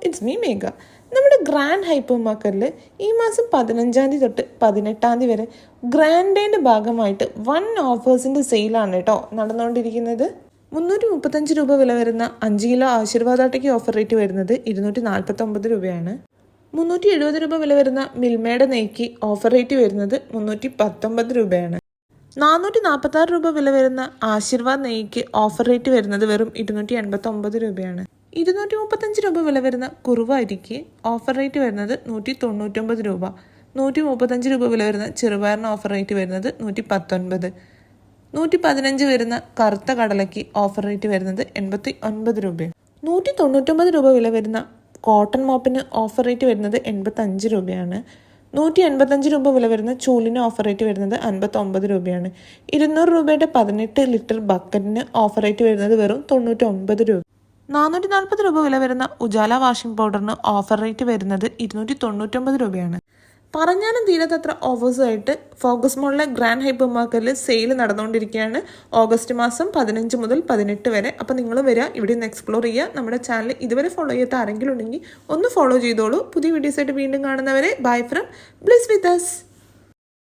It's me മേഘ. നമ്മുടെ grand hyper മാർക്കറ്റിൽ ഈ മാസം 15 തൊട്ട് 18 വരെ ഗ്രാൻഡ് ഡേൻ്റെ ഭാഗമായിട്ട് വൺ ഓഫേഴ്സിൻ്റെ സെയിലാണ് കേട്ടോ നടന്നുകൊണ്ടിരിക്കുന്നത്. 335 രൂപ വില വരുന്ന 5 കിലോ ആശീർവാദ് ആട്ടയ്ക്ക് ഓഫർ റേറ്റ് വരുന്നത് 249 രൂപയാണ്. 370 രൂപ വില വരുന്ന മിൽമയുടെ നെയ്ക്ക് ഓഫർ റേറ്റ് വരുന്നത് 319 രൂപയാണ്. 446 രൂപ വില വരുന്ന ആശീർവാദ് നെയ്ക്ക് ഓഫർ റേറ്റ് വരുന്നത് വെറും 289 രൂപയാണ്. 235 രൂപ വില വരുന്ന കുറുവ അരിക്ക് ഓഫർ റേറ്റ് വരുന്നത് 199 രൂപ. 135 രൂപ വില വരുന്ന ചെറുപയറിന് ഓഫർ റേറ്റ് വരുന്നത് 119. 115 വരുന്ന കറുത്ത കടലയ്ക്ക് ഓഫർ റേറ്റ് വരുന്നത് 89 രൂപയാണ്. 199 രൂപ വില വരുന്ന കോട്ടൺ മോപ്പിന് ഓഫർ റേറ്റ് വരുന്നത് 85 രൂപയാണ്. 185 രൂപ വില വരുന്ന ചൂലിന് ഓഫർ റേറ്റ് വരുന്നത് 59 രൂപയാണ്. 200 രൂപയുടെ 18 ലിറ്റർ ബക്കറ്റിന് ഓഫർ റേറ്റ് വരുന്നത് വെറും 99 രൂപ. 440 രൂപ വില വരുന്ന ഉജാല വാഷിംഗ് പൗഡറിന് ഓഫർ റേറ്റ് വരുന്നത് 299 രൂപയാണ്. പറഞ്ഞാലും തീരത്തത്ര ഓഫേഴ്സായിട്ട് ഫോക്കസ് മോളിലെ ഗ്രാൻഡ് ഹൈപ്പർ മാർക്കറ്റിൽ സെയിൽ നടന്നുകൊണ്ടിരിക്കുകയാണ് ഓഗസ്റ്റ് മാസം 15 മുതൽ 18 വരെ. അപ്പോൾ നിങ്ങൾ വരിക, ഇവിടെ നിന്ന് എക്സ്പ്ലോർ ചെയ്യുക. നമ്മുടെ ചാനൽ ഇതുവരെ ഫോളോ ചെയ്യാത്ത ആരെങ്കിലും ഉണ്ടെങ്കിൽ ഒന്ന് ഫോളോ ചെയ്തോളൂ. പുതിയ വീഡിയോസായിട്ട് വീണ്ടും കാണുന്നവരെ bye from Bliss with us.